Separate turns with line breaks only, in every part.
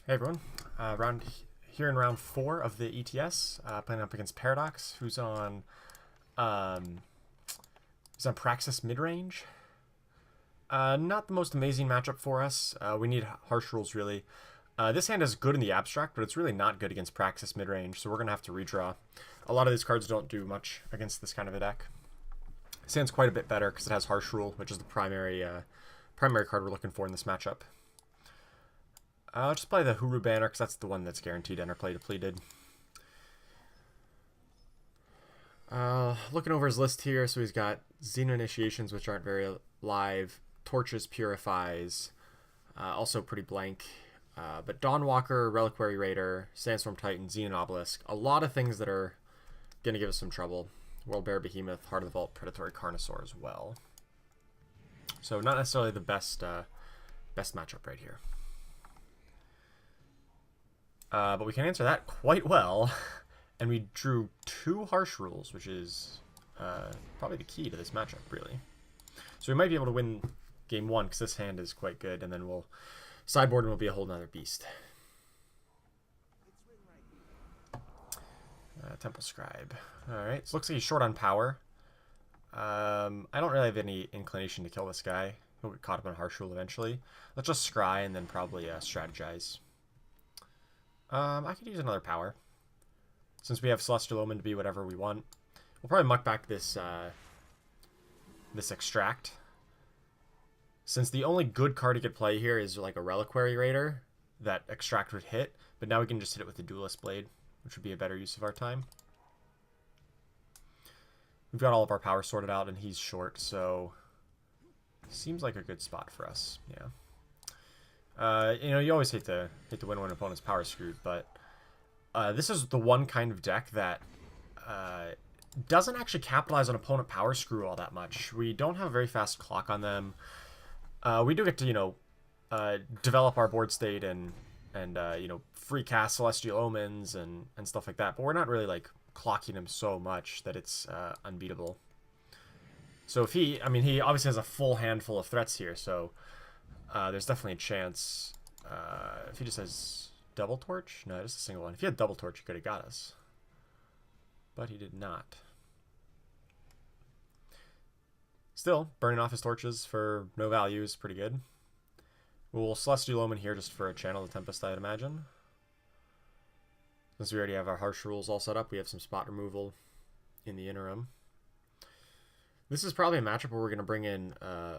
Hey everyone, here in round 4 of the ETS, playing up against Paradox, um, who's on Praxis Midrange. Not the most amazing matchup for us. We need harsh rules really. This hand is good in the abstract, but it's really not good against Praxis Midrange, so we're gonna have to redraw. A lot of these cards don't do much against this kind of a deck. This hand's quite a bit better because it has harsh rule, which is the primary card we're looking for in this matchup. I'll just play the Huru banner because that's the one that's guaranteed enter play depleted. Looking over his list here, so he's got Xeno Initiations, which aren't very live, Torches, Purifies, also pretty blank, but Dawnwalker, Reliquary Raider, Sandstorm Titan, Xenon Obelisk, a lot of things that are going to give us some trouble. World Bear, Behemoth, Heart of the Vault, Predatory Carnosaur as well. So not necessarily the best matchup right here. But we can answer that quite well, and we drew 2 harsh rules, which is probably the key to this matchup, really. So we might be able to win game 1, because this hand is quite good, and then we'll sideboard and we'll be a whole nother beast. Temple Scribe. Alright, so looks like he's short on power. I don't really have any inclination to kill this guy. He'll get caught up in harsh rule eventually. Let's just scry and then probably strategize. I could use another power. Since we have Celestial Omen to be whatever we want. We'll probably muck back this this Extract. Since the only good card he could play here is like a Reliquary Raider, that Extract would hit. But now we can just hit it with the Duelist Blade, which would be a better use of our time. We've got all of our power sorted out and he's short, so seems like a good spot for us. Yeah. You know, you always hate to win when an opponent's power screwed, but this is the one kind of deck that doesn't actually capitalize on opponent power screw all that much. We don't have a very fast clock on them. We do get to, you know, develop our board state and you know, free cast Celestial Omens and stuff like that, but we're not really like clocking him so much that it's unbeatable. So if he obviously has a full handful of threats here, so there's definitely a chance. If he just has Double Torch? No, just a single one. If he had Double Torch, he could have got us. But he did not. Still, burning off his torches for no value is pretty good. We'll Celestial Omen here just for a Channel the Tempest, I'd imagine. Since we already have our harsh rules all set up, we have some spot removal in the interim. This is probably a matchup where we're going to bring in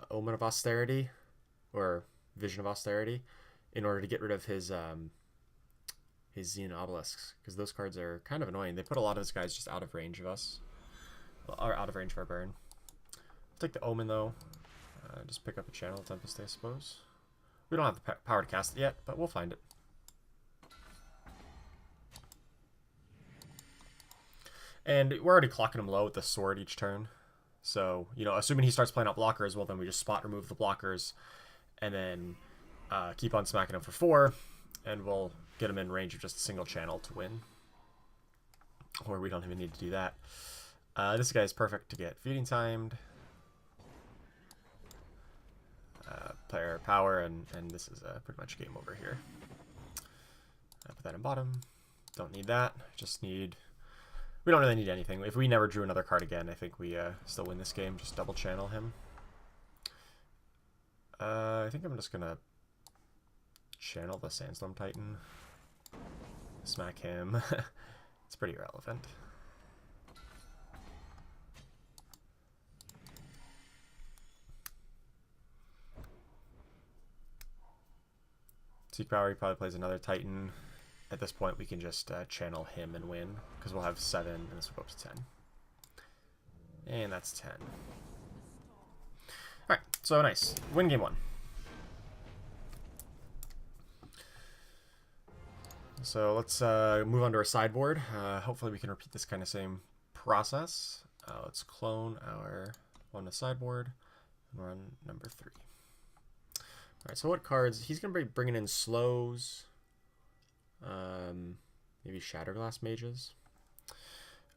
Omen of Austerity, or Vision of Austerity, in order to get rid of his Xenon Obelisks, because those cards are kind of annoying. They put a lot of his guys just out of range of us, or out of range of our burn. I'll take the Omen though. Just pick up a Channel Tempest, I suppose. We don't have the power to cast it yet, but we'll find it. And we're already clocking him low with the sword each turn. So, you know, assuming he starts playing out blockers, well, then we just spot remove the blockers and then keep on smacking him for 4, and we'll get him in range of just a single channel to win. Or we don't even need to do that. This guy is perfect to get feeding timed. Player power, and this is pretty much game over here. Put that in bottom. Don't need that. Just need... We don't really need anything. If we never drew another card again, I think we still win this game. Just double channel him. I think I'm just going to channel the Sandstorm Titan. Smack him. It's pretty irrelevant. Seek Power, he probably plays another Titan. At this point, we can just channel him and win, because we'll have 7, and this will go up to 10. And that's 10. Alright, so nice. Win game 1. So let's move on to our sideboard. Hopefully we can repeat this kind of same process. Let's clone our one to sideboard and run number 3. Alright, so what cards? He's going to be bringing in slows. Maybe Shatterglass Mages.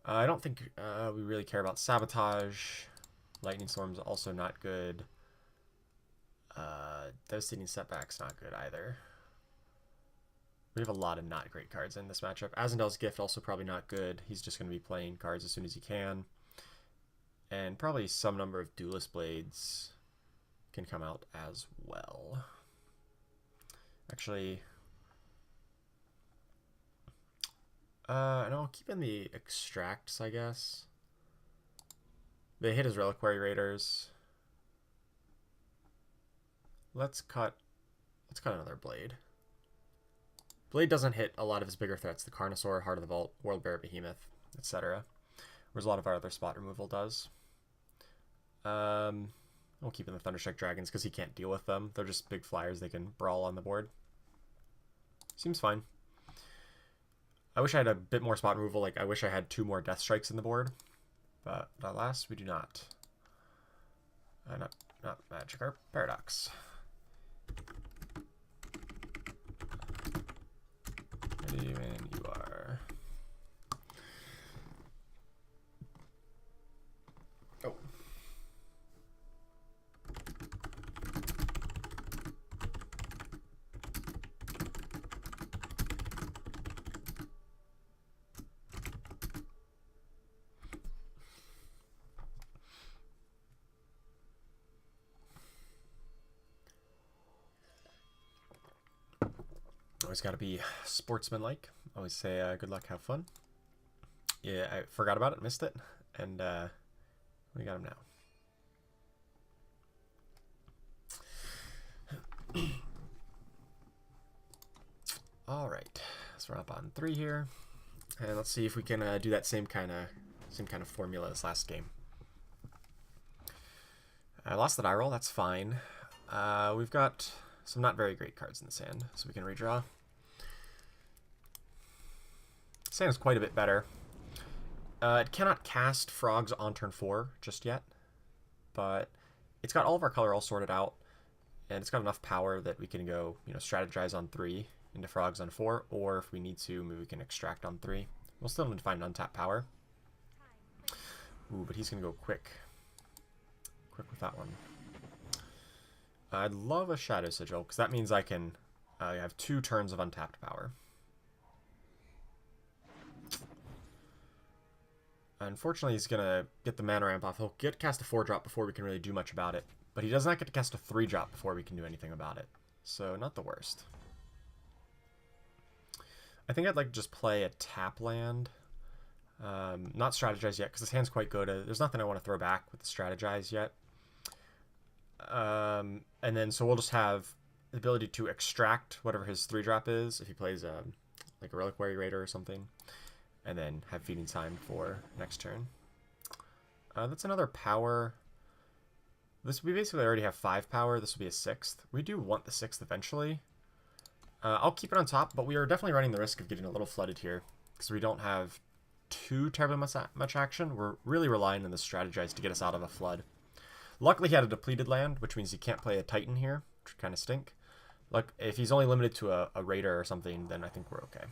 I don't think we really care about Sabotage. Lightning Storm's also not good. Devastating Setback's not good either. We have a lot of not great cards in this matchup. Azendel's Gift also probably not good. He's just going to be playing cards as soon as he can. And probably some number of Duelist Blades can come out as well. Actually, and I'll keep in the Extracts, I guess. They hit his Reliquary Raiders. Let's cut another Blade. Blade doesn't hit a lot of his bigger threats, the Carnosaur, Heart of the Vault, World Bear, Behemoth, etc. Whereas a lot of our other spot removal does. We'll keep in the Thunderstrike Dragons because he can't deal with them. They're just big flyers they can brawl on the board. Seems fine. I wish I had a bit more spot removal. Like, I wish I had 2 more Death Strikes in the board. But alas, we do not. Not Magikarp, Paradox. Ready when you are. Oh. Always got to be sportsmanlike. Always say good luck, have fun. Yeah, I forgot about it, missed it, and we got him now. All right, so we're up on 3 here, and let's see if we can do that same kind of formula as last game. I lost the die roll. That's fine. We've got some not very great cards in this hand, so we can redraw. This hand is quite a bit better. It cannot cast Frogs on turn 4 just yet, but it's got all of our color all sorted out, and it's got enough power that we can go, strategize on 3 into Frogs on 4, or if we need to, maybe we can extract on 3. We'll still need to find an untapped power. Ooh, but he's gonna go quick. Quick with that one. I'd love a Shadow Sigil, because that means I can have 2 turns of untapped power. Unfortunately, he's going to get the mana ramp off. He'll cast a 4-drop before we can really do much about it. But he does not get to cast a 3-drop before we can do anything about it. So, not the worst. I think I'd like to just play a tap land. Not strategize yet, because this hand's quite good. There's nothing I want to throw back with the strategize yet. And then, so we'll just have the ability to extract whatever his 3-drop is, if he plays like a Reliquary Raider or something. And then have feeding time for next turn. That's another power. We basically already have 5 power. This will be a 6th. We do want the 6th eventually. I'll keep it on top, but we are definitely running the risk of getting a little flooded here, because we don't have too terribly much action. We're really relying on the strategize to get us out of a flood. Luckily, he had a depleted land, which means he can't play a Titan here, which kind of stink. Like, if he's only limited to a Raider or something, then I think we're okay.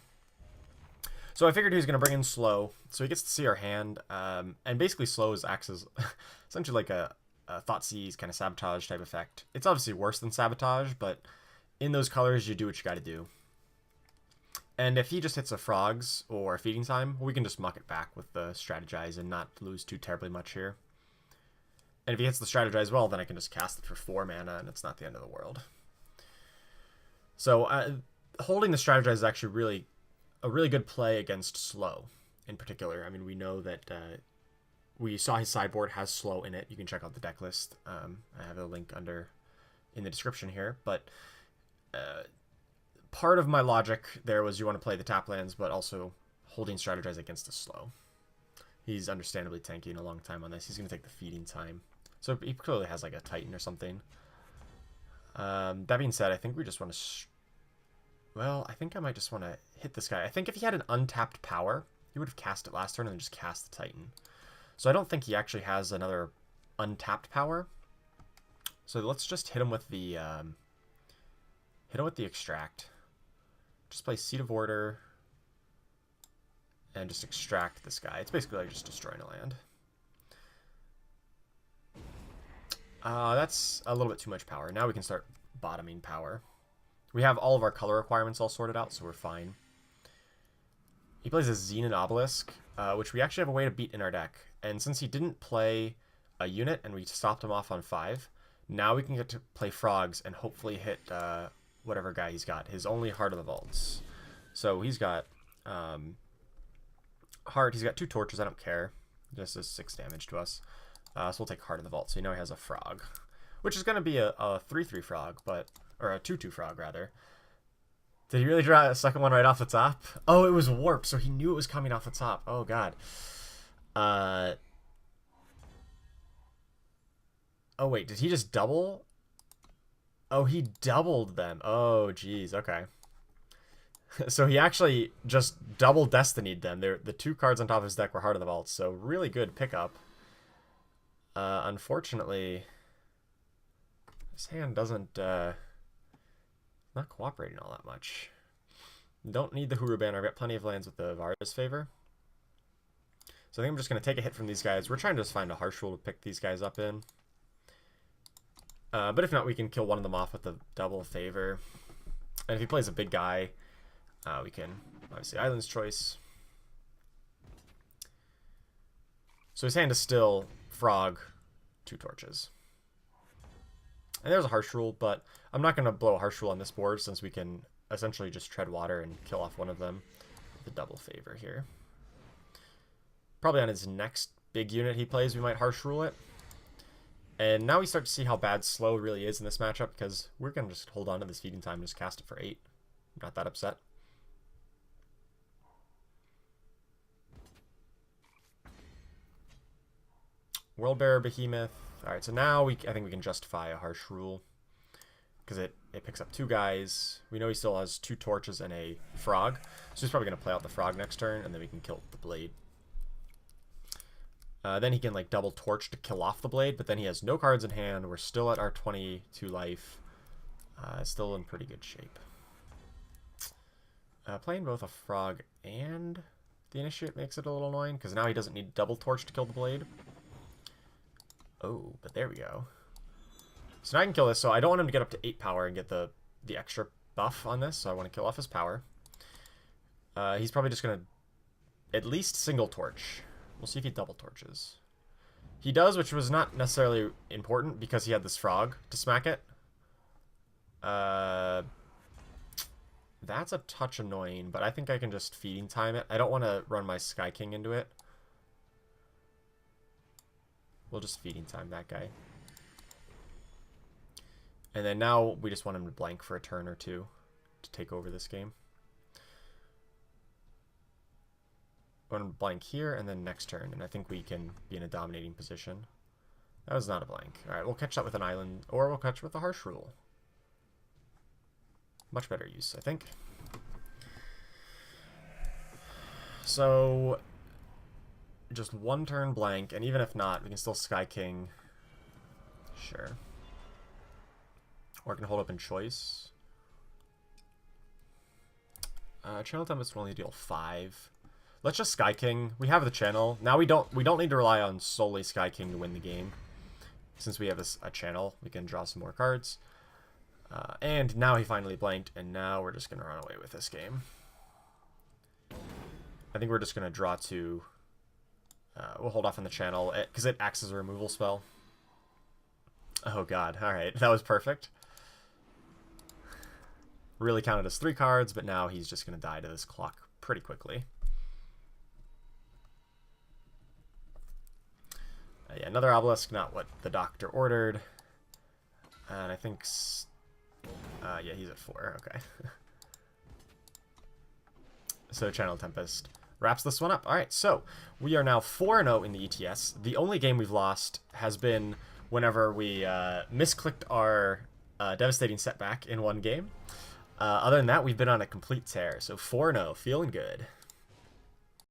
So I figured he was going to bring in slow, so he gets to see our hand, and basically slow acts as essentially like a Thoughtseize kind of sabotage type effect. It's obviously worse than sabotage, but in those colors you do what you got to do. And if he just hits a Frogs or a Feeding Time, we can just muck it back with the strategize and not lose too terribly much here. And if he hits the strategize well, then I can just cast it for 4 mana, and it's not the end of the world. So holding the strategize is actually a really good play against slow in particular. I mean, we know that we saw his sideboard has slow in it. You can check out the deck list. I have a link in the description here. But part of my logic there was you want to play the tap lands, but also holding strategize against the slow. He's understandably tanking a long time on this. He's going to take the feeding time. So he clearly has like a Titan or something. That being said, I think we just want to... Well, I think I might just want to hit this guy. I think if he had an untapped power, he would have cast it last turn and then just cast the Titan. So I don't think he actually has another untapped power. So let's just hit him with the extract. Just play Seat of Order and just extract this guy. It's basically like just destroying a land. That's a little bit too much power. Now we can start bottoming power. We have all of our color requirements all sorted out, so we're fine. He plays a Xenon Obelisk, which we actually have a way to beat in our deck. And since he didn't play a unit and we stopped him off on 5, now we can get to play frogs and hopefully hit whatever guy he's got. His only Heart of the Vaults. So he's got Heart. He's got 2 torches. I don't care. Just does 6 damage to us. So we'll take Heart of the Vault. So you know he has a frog, which is going to be a 3/3 frog, or a 2/2 frog rather. Did he really draw a second one right off the top? Oh, it was warp, so he knew it was coming off the top. Oh god. Oh wait, did he just double? Oh, he doubled them. Oh geez, okay. So he actually just double destinied them. The 2 cards on top of his deck were Heart of the Vault, so really good pickup. Unfortunately, this hand doesn't not cooperating all that much. Don't need the Huru Banner. I've got plenty of lands with the Varda's favor. So I think I'm just going to take a hit from these guys. We're trying to just find a Harsh Rule to pick these guys up in. But if not, we can kill one of them off with the double favor. And if he plays a big guy, we can obviously Island's Choice. So his hand is still Frog, 2 torches. And there's a Harsh Rule, but I'm not going to blow a Harsh Rule on this board since we can essentially just tread water and kill off one of them with the double favor here. Probably on his next big unit he plays, we might Harsh Rule it. And now we start to see how bad slow really is in this matchup, because we're going to just hold on to this feeding time and just cast it for 8. I'm not that upset. Worldbearer Behemoth. Alright, so now I think we can justify a Harsh Rule, because it picks up 2 guys. We know he still has 2 torches and a frog, so he's probably going to play out the frog next turn, and then we can kill the blade. Then he can like double torch to kill off the blade, but then he has no cards in hand. We're still at our 22 life. Still in pretty good shape. Playing both a frog and the initiate makes it a little annoying, because now he doesn't need double torch to kill the blade. Oh, but there we go. So now I can kill this. So I don't want him to get up to 8 power and get the extra buff on this, so I want to kill off his power. He's probably just going to at least single torch. We'll see if he double torches. He does, which was not necessarily important because he had this frog to smack it. That's a touch annoying, but I think I can just feeding time it. I don't want to run my Sky King into it. We'll just feeding time that guy. And then now we just want him to blank for a turn or 2 to take over this game. One blank here, and then next turn, and I think we can be in a dominating position. That was not a blank. Alright, we'll catch that with an island, or we'll catch with a Harsh Rule. Much better use, I think. So, just 1 turn blank, and even if not, we can still Sky King. Sure. Or I can hold up in choice. Channel Tempest will only deal 5. Let's just Sky King. We have the channel. Now we don't need to rely on solely Sky King to win the game. Since we have a channel, we can draw some more cards. And now he finally blanked, and now we're just going to run away with this game. I think we're just going to draw 2. We'll hold off on the channel, because it acts as a removal spell. Oh god, alright, that was perfect. Really counted as 3 cards, but now he's just going to die to this clock pretty quickly. Yeah, another obelisk, not what the doctor ordered. And I think... yeah, he's at 4, okay. So Channel Tempest wraps this one up. Alright, so we are now 4-0 in the ETS. The only game we've lost has been whenever we misclicked our devastating setback in one game. Other than that, we've been on a complete tear. So 4-0, feeling good.